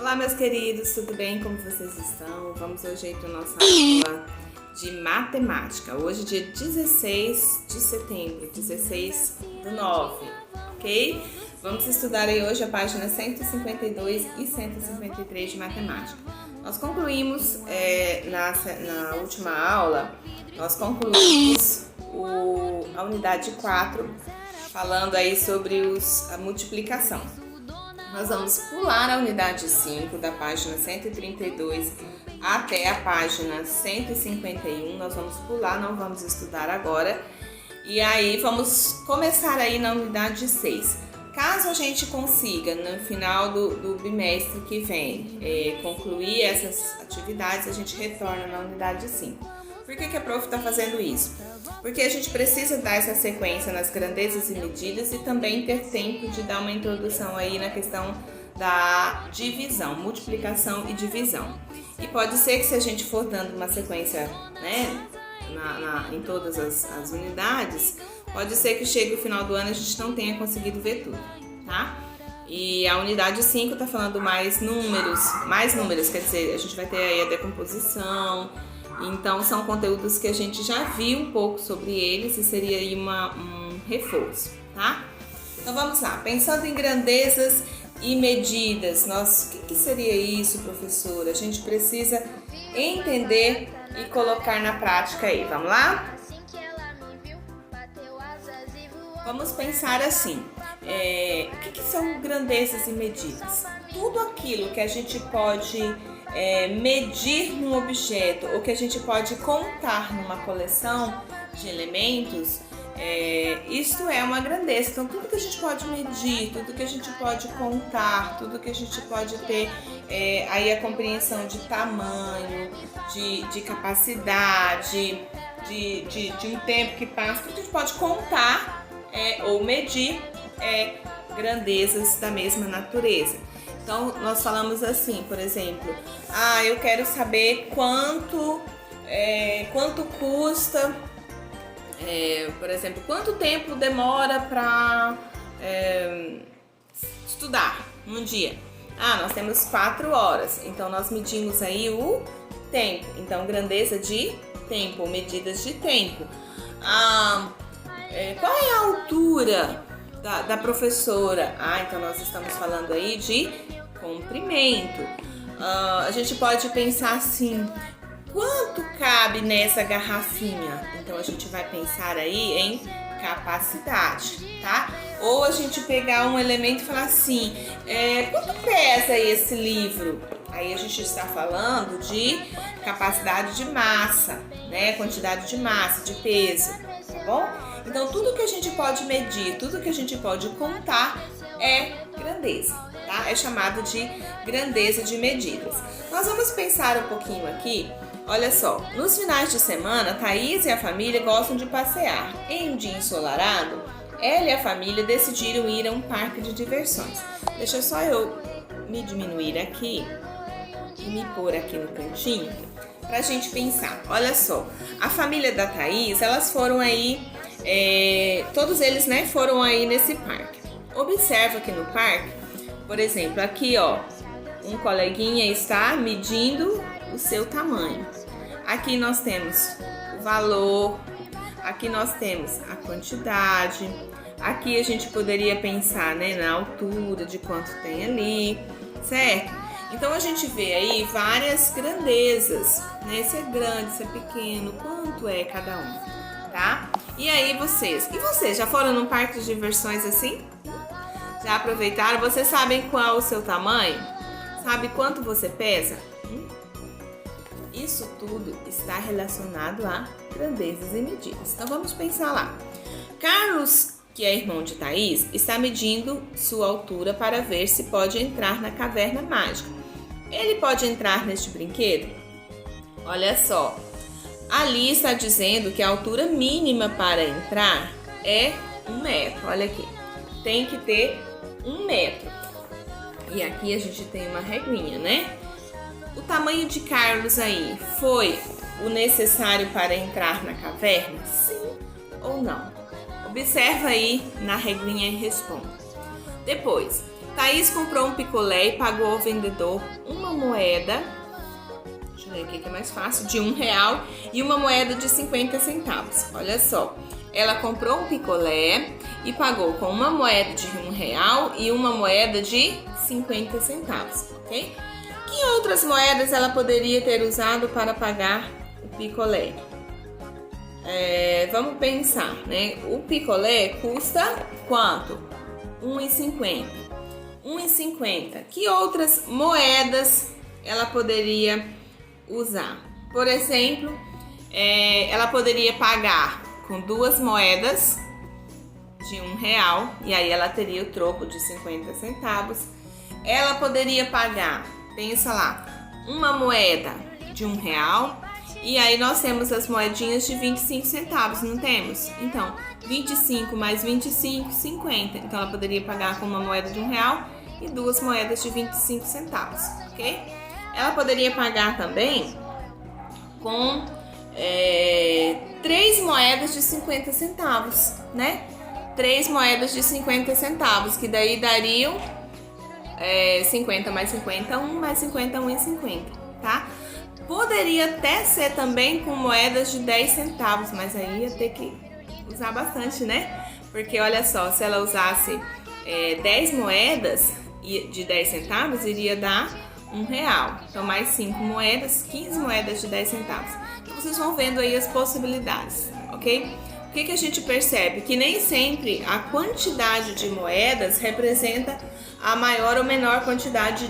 Olá, meus queridos, tudo bem? Como vocês estão? Vamos hoje aí para a nossa aula de matemática. Hoje, dia 16 de setembro, 16/9, ok? Vamos estudar aí hoje a página 152 e 153 de matemática. Nós concluímos, na última aula, a unidade 4, falando aí sobre a multiplicação. Nós vamos pular a unidade 5, da página 132 até a página 151. Nós vamos pular, não vamos estudar agora. E aí vamos começar aí na unidade 6. Caso a gente consiga, no final do bimestre que vem, concluir essas atividades, a gente retorna na unidade 5. Por que a prof está fazendo isso? Porque a gente precisa dar essa sequência nas grandezas e medidas e também ter tempo de dar uma introdução aí na questão da divisão, multiplicação e divisão. E pode ser que se a gente for dando uma sequência, né, em todas as unidades, pode ser que chegue o final do ano e a gente não tenha conseguido ver tudo, tá? E a unidade 5 está falando mais números, quer dizer, a gente vai ter aí a decomposição. Então, são conteúdos que a gente já viu um pouco sobre eles e seria aí um reforço, tá? Então, vamos lá. Pensando em grandezas e medidas, o que seria isso, professora? A gente precisa entender e colocar na prática aí. Vamos lá? Vamos pensar assim. O que são grandezas e medidas? Tudo aquilo que a gente pode medir num objeto ou que a gente pode contar numa coleção de elementos, isto é uma grandeza. Então, tudo que a gente pode medir, tudo que a gente pode contar, tudo que a gente pode ter aí a compreensão de tamanho, de capacidade, de um tempo que passa, tudo que a gente pode contar ou medir grandezas da mesma natureza. Então, nós falamos assim, por exemplo, eu quero saber quanto custa, por exemplo, quanto tempo demora para estudar num dia. Nós temos 4 horas, então nós medimos aí o tempo. Então, grandeza de tempo, medidas de tempo. Qual é a altura da professora? Então nós estamos falando aí de comprimento. A gente pode pensar assim, quanto cabe nessa garrafinha? Então a gente vai pensar aí em capacidade, tá? Ou a gente pegar um elemento e falar assim, quanto pesa esse livro? Aí a gente está falando de capacidade de massa, né? Quantidade de massa, de peso, tá bom? Então, tudo que a gente pode medir, tudo que a gente pode contar é grandeza, tá? É chamado de grandeza de medidas. Nós vamos pensar um pouquinho aqui. Olha só, nos finais de semana, Thaís e a família gostam de passear. Em um dia ensolarado, ela e a família decidiram ir a um parque de diversões. Deixa só eu me diminuir aqui e me pôr aqui no cantinho pra gente pensar. Olha só, a família da Thaís, elas foram aí, todos eles, né, foram aí nesse parque. Observa que no parque, por exemplo, aqui ó, um coleguinha está medindo o seu tamanho. Aqui nós temos o valor, aqui nós temos a quantidade, aqui a gente poderia pensar, né, na altura de quanto tem ali, certo? Então a gente vê aí várias grandezas, né? Se é grande, se é pequeno, quanto é cada um, tá? E aí vocês já foram num parque de diversões assim? Já aproveitaram? Vocês sabem qual o seu tamanho? Sabe quanto você pesa? Isso tudo está relacionado a grandezas e medidas. Então vamos pensar lá. Carlos, que é irmão de Thaís, está medindo sua altura para ver se pode entrar na caverna mágica. Ele pode entrar neste brinquedo? Olha só, ali está dizendo que a altura mínima para entrar é 1 metro. Olha aqui, tem que ter 1 metro. E aqui a gente tem uma regrinha, né? O tamanho de Carlos aí foi o necessário para entrar na caverna? Sim ou não? Observa aí na regrinha e responda. Depois, Thaís comprou um picolé e pagou ao vendedor uma moeda, deixa eu ver aqui que é mais fácil, de R$1 e uma moeda de 50 centavos. Olha só, ela comprou um picolé e pagou com uma moeda de R$1 e uma moeda de 50 centavos, ok? Que outras moedas ela poderia ter usado para pagar o picolé? Vamos pensar, né? O picolé custa quanto? R$1,50. R$1,50. Que outras moedas ela poderia usar? Por exemplo, ela poderia pagar com 2 moedas de R$1 e aí ela teria o troco de 50 centavos. Ela poderia pagar, pensa lá, uma moeda de R$1 e aí nós temos as moedinhas de 25 centavos, não temos? Então, 25 mais 25, 50. Então ela poderia pagar com uma moeda de R$1 e 2 moedas de 25 centavos, ok? Ela poderia pagar também com 3 moedas de 50 centavos, né? 3 moedas de 50 centavos, que daí dariam 50 mais 50, 1 mais 50, 1,50, tá? Poderia até ser também com moedas de 10 centavos, mas aí ia ter que usar bastante, né? Porque olha só, se ela usasse 10 moedas de 10 centavos, iria dar R$1. Então, mais 5 moedas, 15 moedas de 10 centavos. Então, vocês vão vendo aí as possibilidades, ok? O que a gente percebe? Que nem sempre a quantidade de moedas representa a maior ou menor quantidade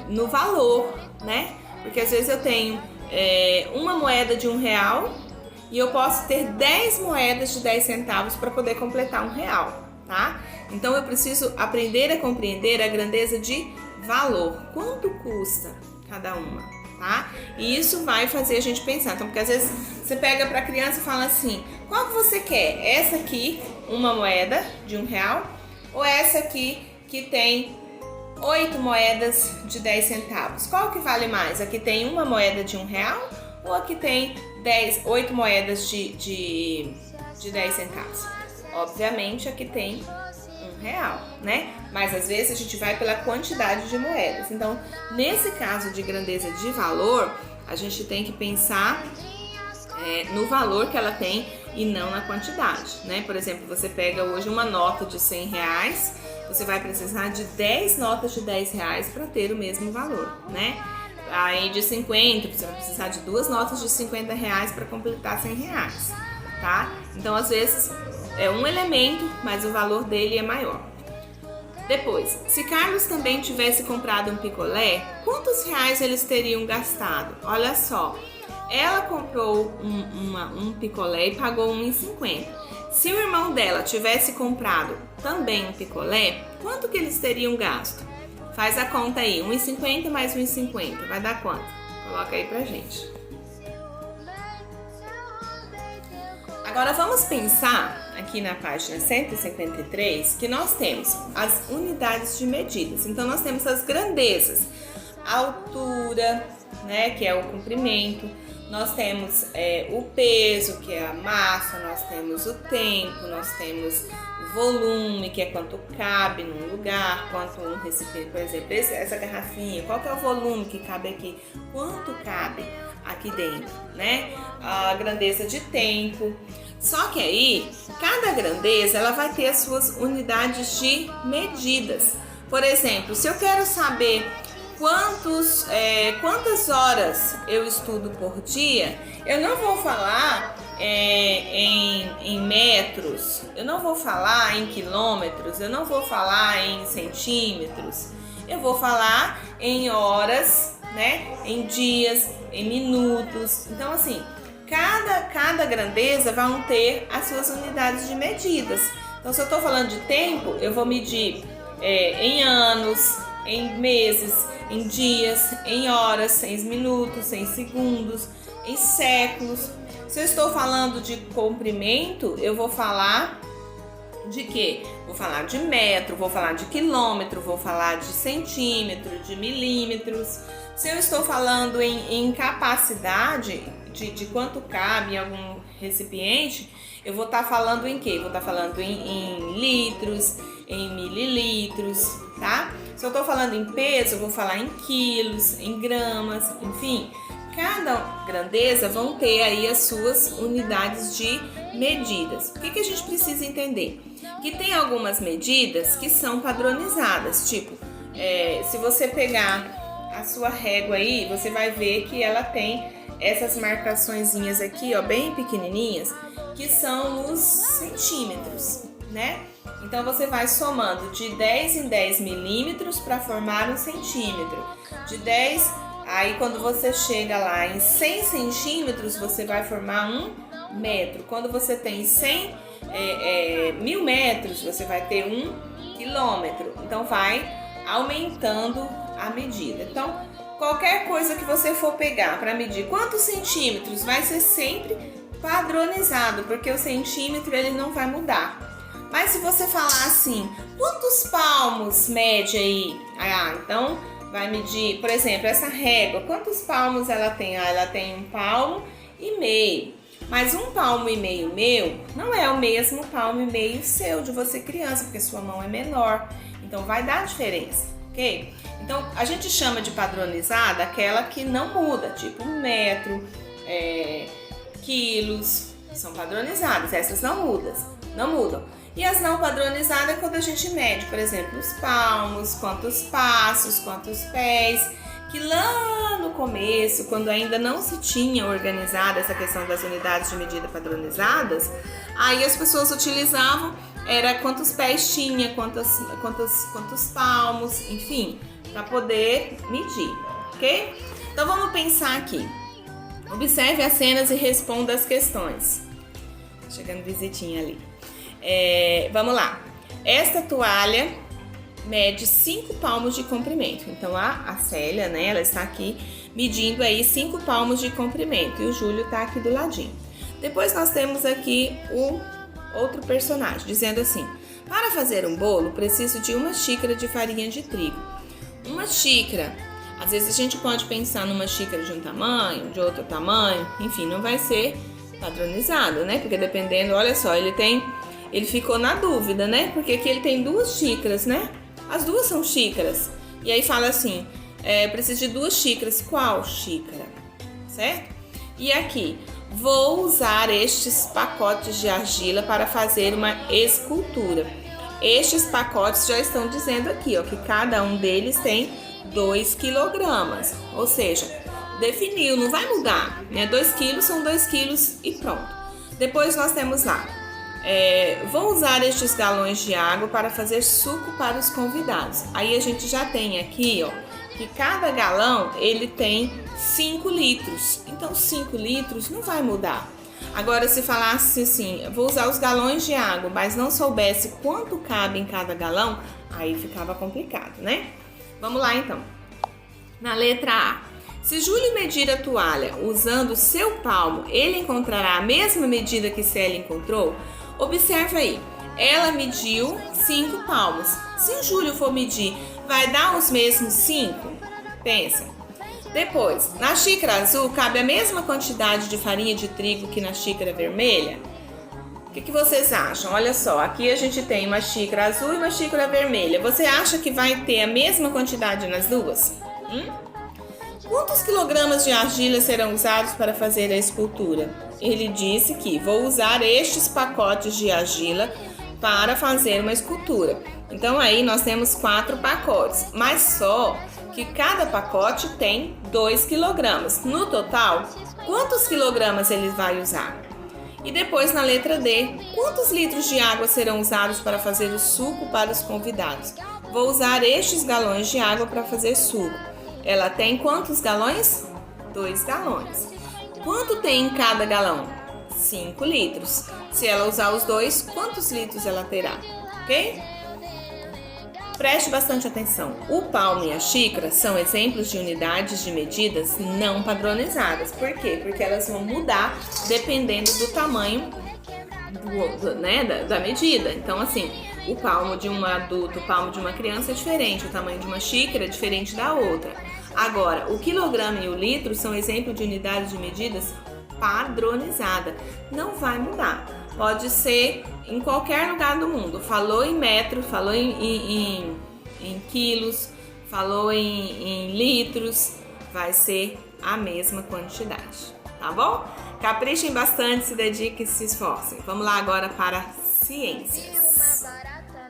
no valor, né? Porque às vezes eu tenho uma moeda de R$1 e eu posso ter 10 moedas de 10 centavos para poder completar R$1, tá? Então eu preciso aprender a compreender a grandeza de valor. Quanto custa cada uma, tá? E isso vai fazer a gente pensar. Então, porque às vezes você pega para a criança e fala assim: qual que você quer? Essa aqui, uma moeda de R$1, ou essa aqui que tem 8 moedas de 10 centavos? Qual que vale mais? A que tem uma moeda de R$1 ou a que tem 8 moedas de 10 centavos? Obviamente a que tem R$1, né? Mas às vezes a gente vai pela quantidade de moedas. Então, nesse caso de grandeza de valor, a gente tem que pensar no valor que ela tem e não na quantidade, né? Por exemplo, você pega hoje uma nota de R$100, você vai precisar de 10 notas de R$10 para ter o mesmo valor, né? Aí de 50, você vai precisar de 2 notas de R$50 para completar R$100, tá? Então, às vezes, é um elemento, mas o valor dele é maior. Depois, se Carlos também tivesse comprado um picolé, quantos reais eles teriam gastado? Olha só, ela comprou um picolé e pagou R$1,50. Se o irmão dela tivesse comprado também um picolé, quanto que eles teriam gasto? Faz a conta aí, R$1,50 mais R$1,50, vai dar quanto? Coloca aí pra gente. Agora vamos pensar aqui na página 153 que nós temos as unidades de medidas. Então nós temos as grandezas, a altura, né, que é o comprimento, nós temos o peso, que é a massa, nós temos o tempo, nós temos o volume, que é quanto cabe num lugar, quanto um recipiente, por exemplo, essa garrafinha, qual que é o volume que cabe aqui, quanto cabe aqui dentro, né? A grandeza de tempo. Só que aí, cada grandeza, ela vai ter as suas unidades de medidas. Por exemplo, se eu quero saber quantas horas eu estudo por dia, eu não vou falar em metros, eu não vou falar em quilômetros, eu não vou falar em centímetros, eu vou falar em horas, né? Em dias, em minutos. Então, assim, cada grandeza vai ter as suas unidades de medidas. Então, se eu estou falando de tempo, eu vou medir em anos, em meses, em dias, em horas, em minutos, em segundos, em séculos. Se eu estou falando de comprimento, eu vou falar de quê? Vou falar de metro, vou falar de quilômetro, vou falar de centímetro, de milímetros. Se eu estou falando em capacidade de quanto cabe em algum recipiente, eu vou estar falando em quê? Vou estar falando em litros, em mililitros, tá? Se eu tô falando em peso, eu vou falar em quilos, em gramas, enfim. Cada grandeza vão ter aí as suas unidades de medidas. O que a gente precisa entender? Que tem algumas medidas que são padronizadas, tipo, se você pegar a sua régua aí, você vai ver que ela tem essas marcaçõezinhas aqui, ó, bem pequenininhas, que são os centímetros, né? Então você vai somando de 10 em 10 milímetros para formar um centímetro. De 10, aí quando você chega lá em 100 centímetros, você vai formar um metro. Quando você tem 1000 metros, você vai ter 1 quilômetro. Então vai aumentando a medida. Então, qualquer coisa que você for pegar para medir quantos centímetros, vai ser sempre padronizado, porque o centímetro ele não vai mudar. Mas se você falar assim, quantos palmos mede aí? Então vai medir, por exemplo, essa régua, quantos palmos ela tem? Ela tem 1,5 palmo. Mas 1,5 palmo meu não é o mesmo 1,5 palmo seu de você criança, porque sua mão é menor. Então vai dar diferença, ok? Então a gente chama de padronizada aquela que não muda, tipo 1 metro, quilos, são padronizadas, essas não mudam. E as não padronizadas é quando a gente mede, por exemplo, os palmos, quantos passos, quantos pés, que lá no começo, quando ainda não se tinha organizado essa questão das unidades de medida padronizadas, aí as pessoas utilizavam, era quantos pés tinha, quantos palmos, enfim, para poder medir, ok? Então vamos pensar aqui. Observe as cenas e responda as questões. Chegando visitinha ali. Vamos lá. Esta toalha mede 5 palmos de comprimento. Então a Célia, né, ela está aqui medindo aí 5 palmos de comprimento e o Júlio está aqui do ladinho. Depois nós temos aqui o outro personagem dizendo assim: para fazer um bolo preciso de 1 xícara de farinha de trigo. 1 xícara, às vezes a gente pode pensar numa xícara de um tamanho, de outro tamanho, enfim, não vai ser padronizado, né? Porque dependendo, olha só, ele ficou na dúvida, né? Porque aqui ele tem 2 xícaras, né? As duas são xícaras. E aí fala assim, preciso de 2 xícaras. Qual xícara? Certo? E aqui, vou usar estes pacotes de argila para fazer uma escultura. Estes pacotes já estão dizendo aqui, ó, que cada um deles tem 2 quilogramas. Ou seja, definiu, não vai mudar, né? 2 quilos são 2 quilos e pronto. Depois nós temos lá, vou usar estes galões de água para fazer suco para os convidados. Aí a gente já tem aqui, ó, que cada galão ele tem 5 litros. Então 5 litros não vai mudar. Agora se falasse assim, vou usar os galões de água, mas não soubesse quanto cabe em cada galão, aí ficava complicado, né? Vamos lá então. Na letra A. Se Júlio medir a toalha usando seu palmo, ele encontrará a mesma medida que Célia encontrou? Observa aí, ela mediu 5 palmos. Se o Júlio for medir, vai dar os mesmos 5? Pensa. Depois, na xícara azul, cabe a mesma quantidade de farinha de trigo que na xícara vermelha? O que vocês acham? Olha só, aqui a gente tem uma xícara azul e uma xícara vermelha. Você acha que vai ter a mesma quantidade nas duas? Quantos quilogramas de argila serão usados para fazer a escultura? Ele disse que vou usar estes pacotes de argila para fazer uma escultura. Então aí nós temos 4 pacotes, mas só que cada pacote tem 2 quilogramas. No total, quantos quilogramas ele vai usar? E depois na letra D, quantos litros de água serão usados para fazer o suco para os convidados? Vou usar estes galões de água para fazer suco. Ela tem quantos galões? 2 galões. Quanto tem em cada galão? 5 litros. Se ela usar os 2, quantos litros ela terá? Ok? Preste bastante atenção. O palmo e a xícara são exemplos de unidades de medidas não padronizadas. Por quê? Porque elas vão mudar dependendo do tamanho da medida. Então, assim, o palmo de um adulto, o palmo de uma criança é diferente, o tamanho de uma xícara é diferente da outra. Agora, o quilograma e o litro são exemplos de unidades de medidas padronizada. Não vai mudar. pode ser em qualquer lugar do mundo. Falou em metro, falou em quilos, falou em litros, vai ser a mesma quantidade, tá bom? Caprichem bastante, se dediquem e se esforcem. Vamos lá agora para ciências.